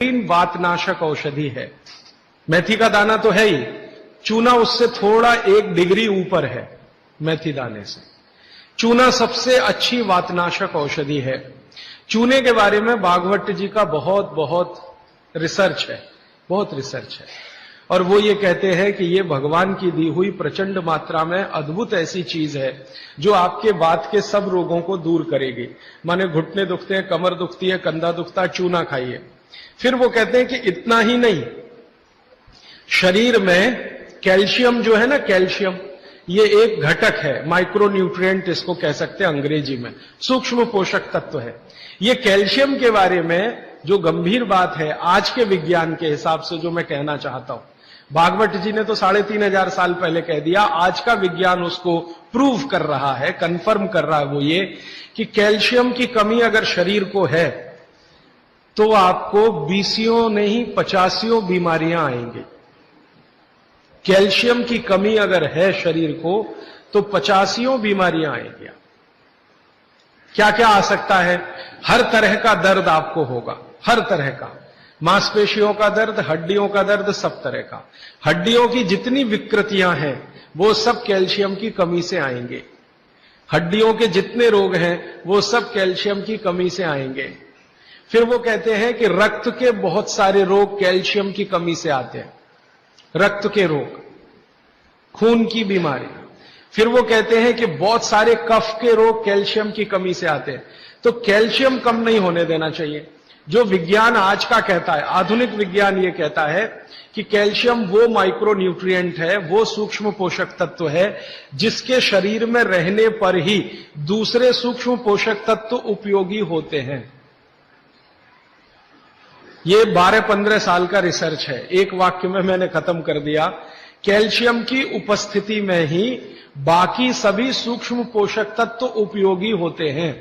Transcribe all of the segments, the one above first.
तीन वातनाशक औषधि है। मेथी का दाना तो है ही, चूना उससे थोड़ा 1 डिग्री ऊपर है। मेथी दाने से चूना सबसे अच्छी वातनाशक औषधि है। चूने के बारे में भागवत जी का बहुत रिसर्च है, बहुत रिसर्च है, और वो ये कहते हैं कि ये भगवान की दी हुई प्रचंड मात्रा में अद्भुत ऐसी चीज है जो आपके बात के सब रोगों को दूर करेगी। माने घुटने दुखते हैं, कमर दुखती है, कंधा दुखता है, चूना खाइए। फिर वो कहते हैं कि इतना ही नहीं, शरीर में कैल्शियम जो है ना, कैल्शियम ये एक घटक है, माइक्रो न्यूट्रिएंट इसको कह सकते हैं अंग्रेजी में, सूक्ष्म पोषक तत्व है। ये कैल्शियम के बारे में जो गंभीर बात है आज के विज्ञान के हिसाब से जो मैं कहना चाहता हूं, भागवत जी ने तो 3500 साल पहले कह दिया, आज का विज्ञान उसको प्रूव कर रहा है, कंफर्म कर रहा है। वो ये कि कैल्शियम की कमी अगर शरीर को है तो आपको 20 नहीं 50 बीमारियां आएंगी। कैल्शियम की कमी अगर है शरीर को तो 50 बीमारियां आएंगी। क्या क्या आ सकता है? हर तरह का दर्द आपको होगा, हर तरह का, मांसपेशियों का दर्द, हड्डियों का दर्द, सब तरह का। हड्डियों की जितनी विकृतियां हैं वो सब कैल्शियम की कमी से आएंगे। हड्डियों के जितने रोग हैं वो सब कैल्शियम की कमी से आएंगे। फिर वो कहते हैं कि रक्त के बहुत सारे रोग कैल्शियम की कमी से आते हैं, रक्त के रोग, खून की बीमारी। फिर वो कहते हैं कि बहुत सारे कफ के रोग कैल्शियम की कमी से आते हैं। तो कैल्शियम कम नहीं होने देना चाहिए। जो विज्ञान आज का कहता है, आधुनिक विज्ञान ये कहता है कि कैल्शियम वो माइक्रो न्यूट्रिएंट है, वो सूक्ष्म पोषक तत्व है जिसके शरीर में रहने पर ही दूसरे सूक्ष्म पोषक तत्व उपयोगी होते हैं। ये 12-15 साल का रिसर्च है, एक वाक्य में मैंने खत्म कर दिया। कैल्शियम की उपस्थिति में ही बाकी सभी सूक्ष्म पोषक तत्व उपयोगी होते हैं।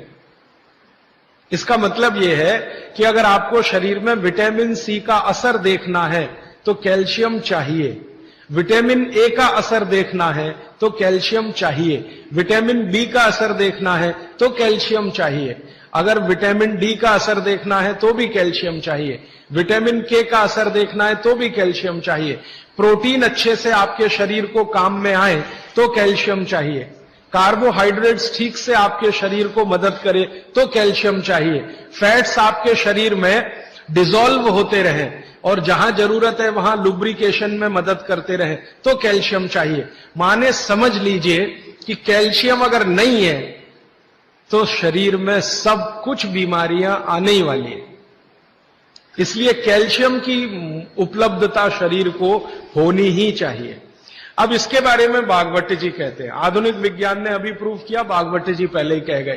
इसका मतलब यह है कि अगर आपको शरीर में विटामिन सी का असर देखना है तो कैल्शियम चाहिए, विटामिन ए का असर देखना है तो कैल्शियम चाहिए, विटामिन बी का असर देखना है तो कैल्शियम चाहिए, अगर विटामिन डी का असर देखना है तो भी कैल्शियम चाहिए, विटामिन के का असर देखना है तो भी कैल्शियम चाहिए, प्रोटीन अच्छे से आपके शरीर को काम में आए तो कैल्शियम चाहिए, कार्बोहाइड्रेट्स ठीक से आपके शरीर को मदद करे तो कैल्शियम चाहिए, फैट्स आपके शरीर में डिसॉल्व होते रहें और जहां जरूरत है वहां लुब्रिकेशन में मदद करते रहें तो कैल्शियम चाहिए। माने समझ लीजिए कि कैल्शियम अगर नहीं है तो शरीर में सब कुछ बीमारियां आने ही वाली है। इसलिए कैल्शियम की उपलब्धता शरीर को होनी ही चाहिए। अब इसके बारे में भागवत जी कहते हैं, आधुनिक विज्ञान ने अभी प्रूव किया, भागवत जी पहले ही कह गए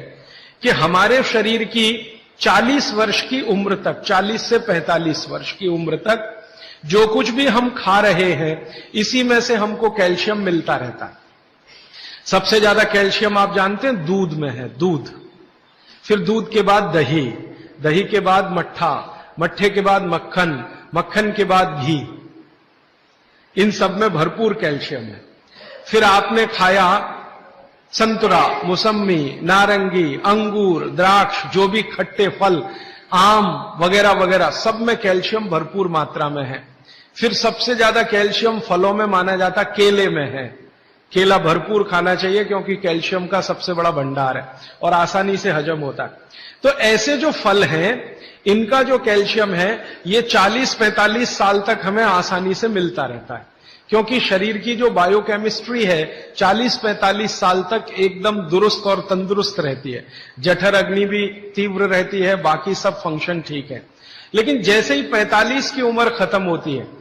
कि हमारे शरीर की 40 वर्ष की उम्र तक, 40 से 45 वर्ष की उम्र तक जो कुछ भी हम खा रहे हैं इसी में से हमको कैल्शियम मिलता रहता है। सबसे ज्यादा कैल्शियम आप जानते हैं दूध में है, दूध, फिर दूध के बाद दही, दही के बाद मट्ठा, मट्ठे के बाद मक्खन, मक्खन के बाद घी, इन सब में भरपूर कैल्शियम है। फिर आपने खाया संतरा, मौसम्मी, नारंगी, अंगूर, द्राक्ष, जो भी खट्टे फल, आम वगैरह वगैरह, सब में कैल्शियम भरपूर मात्रा में है। फिर सबसे ज्यादा कैल्शियम फलों में माना जाता केले में है। केला भरपूर खाना चाहिए क्योंकि कैल्शियम का सबसे बड़ा भंडार है और आसानी से हजम होता है। तो ऐसे जो फल हैं इनका जो कैल्शियम है ये 40-45 साल तक हमें आसानी से मिलता रहता है, क्योंकि शरीर की जो बायोकेमिस्ट्री है 40-45 साल तक एकदम दुरुस्त और तंदुरुस्त रहती है। जठर अग्नि भी तीव्र रहती है, बाकी सब फंक्शन ठीक है। लेकिन जैसे ही 45 की उम्र खत्म होती है,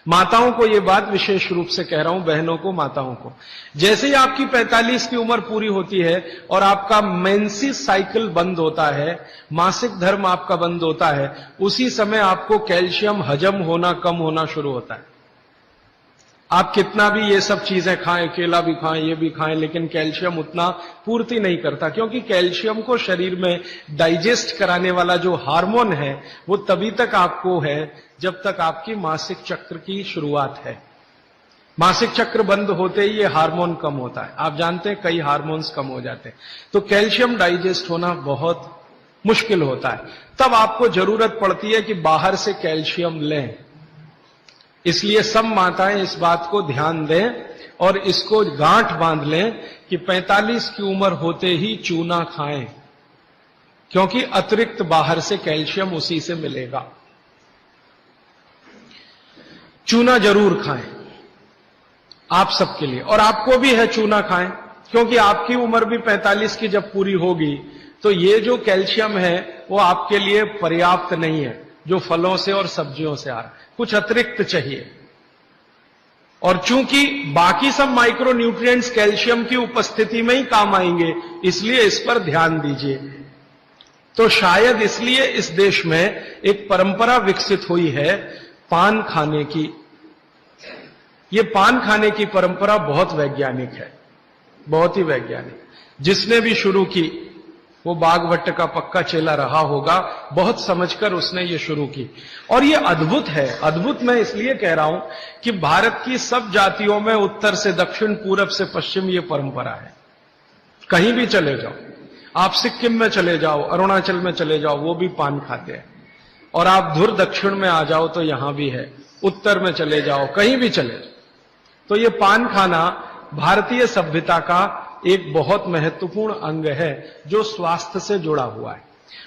माताओं को यह बात विशेष रूप से कह रहा हूं, बहनों को, माताओं को, जैसे ही आपकी 45 की उम्र पूरी होती है और आपका मेंसेस साइकिल बंद होता है, मासिक धर्म आपका बंद होता है, उसी समय आपको कैल्शियम हजम होना कम होना शुरू होता है। आप कितना भी ये सब चीजें खाएं, केला भी खाएं, ये भी खाएं, लेकिन कैल्शियम उतना पूर्ति नहीं करता, क्योंकि कैल्शियम को शरीर में डाइजेस्ट कराने वाला जो हार्मोन है वो तभी तक आपको है जब तक आपकी मासिक चक्र की शुरुआत है। मासिक चक्र बंद होते ही ये हार्मोन कम होता है। आप जानते हैं कई हार्मोन्स कम हो जाते हैं। तो कैल्शियम डाइजेस्ट होना बहुत मुश्किल होता है, तब आपको जरूरत पड़ती है कि बाहर से कैल्शियम लें। इसलिए सब माताएं इस बात को ध्यान दें और इसको गांठ बांध लें कि 45 की उम्र होते ही चूना खाएं, क्योंकि अतिरिक्त बाहर से कैल्शियम उसी से मिलेगा। चूना जरूर खाएं आप सबके लिए, और आपको भी है चूना खाएं, क्योंकि आपकी उम्र भी 45 की जब पूरी होगी तो ये जो कैल्शियम है वो आपके लिए पर्याप्त नहीं है, जो फलों से और सब्जियों से आ रहा है, कुछ अतिरिक्त चाहिए। और चूंकि बाकी सब माइक्रो न्यूट्रिएंट्स कैल्शियम की उपस्थिति में ही काम आएंगे, इसलिए इस पर ध्यान दीजिए। तो शायद इसलिए इस देश में एक परंपरा विकसित हुई है पान खाने की। ये पान खाने की परंपरा बहुत वैज्ञानिक है, बहुत ही वैज्ञानिक। जिसने भी शुरू की वो बागभट्ट का पक्का चेला रहा होगा, बहुत समझकर उसने ये शुरू की। और ये अद्भुत है। अद्भुत मैं इसलिए कह रहा हूं कि भारत की सब जातियों में उत्तर से दक्षिण, पूरब से पश्चिम ये परंपरा है। कहीं भी चले जाओ, आप सिक्किम में चले जाओ, अरुणाचल में चले जाओ, वो भी पान खाते हैं। और आप धुर दक्षिण में आ जाओ तो यहां भी है, उत्तर में चले जाओ, कहीं भी चले जाओ, तो ये पान खाना भारतीय सभ्यता का एक बहुत महत्वपूर्ण अंग है जो स्वास्थ्य से जुड़ा हुआ है।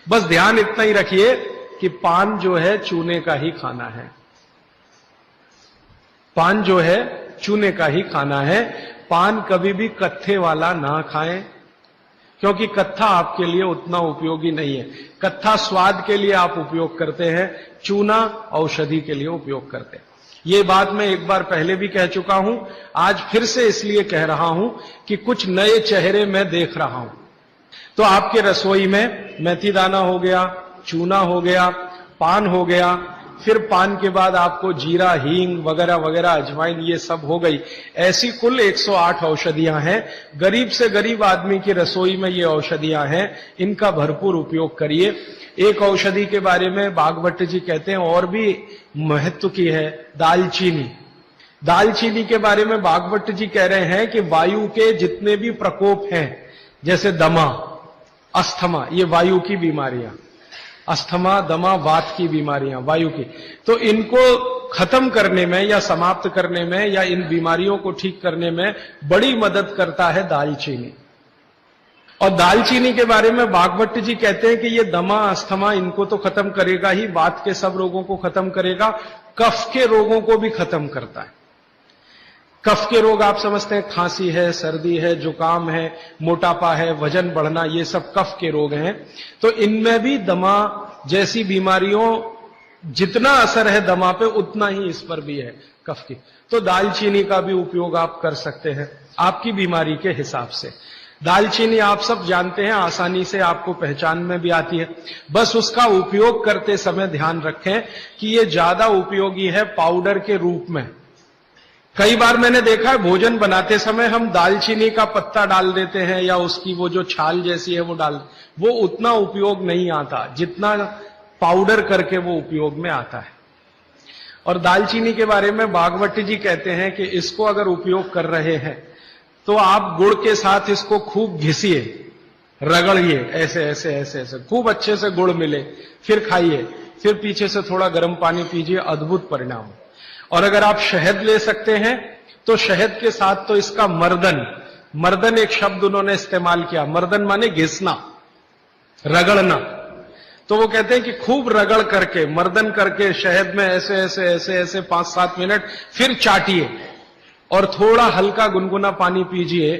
बस ध्यान इतना ही रखिए कि पान जो है चूने का ही खाना है। पान जो है चूने का ही खाना है। पान कभी भी कत्थे वाला ना खाएं, क्योंकि कत्था आपके लिए उतना उपयोगी नहीं है। कत्था स्वाद के लिए आप उपयोग करते हैं, चूना औषधि के लिए उपयोग करते हैं। ये बात मैं एक बार पहले भी कह चुका हूं, आज फिर से इसलिए कह रहा हूं कि कुछ नए चेहरे मैं देख रहा हूं। तो आपके रसोई में मेथी दाना हो गया, चूना हो गया, पान हो गया, फिर पान के बाद आपको जीरा, हींग वगैरह वगैरह, अजवाइन, ये सब हो गई। ऐसी कुल 108 औषधियां हैं। गरीब से गरीब आदमी की रसोई में ये औषधियां हैं, इनका भरपूर उपयोग करिए। एक औषधि के बारे में बागभट्ट जी कहते हैं और भी महत्व की है, दालचीनी। दालचीनी के बारे में बागभट्ट जी कह रहे हैं कि वायु के जितने भी प्रकोप हैं, जैसे दमा, अस्थमा, ये वायु की बीमारियां, अस्थमा, दमा, वात की बीमारियां वायु की, तो इनको खत्म करने में या समाप्त करने में या इन बीमारियों को ठीक करने में बड़ी मदद करता है दालचीनी। और दालचीनी के बारे में बागभट्ट जी कहते हैं कि ये दमा, अस्थमा, इनको तो खत्म करेगा ही, वात के सब रोगों को खत्म करेगा, कफ के रोगों को भी खत्म करता है। कफ के रोग आप समझते हैं, खांसी है, सर्दी है, जुकाम है, मोटापा है, वजन बढ़ना, ये सब कफ के रोग हैं। तो इनमें भी दमा जैसी बीमारियों जितना असर है दमा पे, उतना ही इस पर भी है, कफ की। तो दालचीनी का भी उपयोग आप कर सकते हैं आपकी बीमारी के हिसाब से। दालचीनी आप सब जानते हैं, आसानी से आपको पहचान में भी आती है। बस उसका उपयोग करते समय ध्यान रखें कि ये ज्यादा उपयोगी है पाउडर के रूप में। कई बार मैंने देखा है भोजन बनाते समय हम दालचीनी का पत्ता डाल देते हैं या उसकी वो जो छाल जैसी है वो वो उतना उपयोग नहीं आता जितना पाउडर करके वो उपयोग में आता है। और दालचीनी के बारे में बागभट्ट जी कहते हैं कि इसको अगर उपयोग कर रहे हैं तो आप गुड़ के साथ इसको खूब घिसिए, रगड़िए, ऐसे ऐसे ऐसे ऐसे खूब अच्छे से गुड़ मिले, फिर खाइए, फिर पीछे से थोड़ा गर्म पानी पीजिए, अद्भुत परिणाम। और अगर आप शहद ले सकते हैं तो शहद के साथ तो इसका मर्दन एक शब्द उन्होंने इस्तेमाल किया, मर्दन माने घिसना, रगड़ना। तो वो कहते हैं कि खूब रगड़ करके, मर्दन करके शहद में ऐसे ऐसे ऐसे ऐसे 5-7 मिनट, फिर चाटिए और थोड़ा हल्का गुनगुना पानी पीजिए।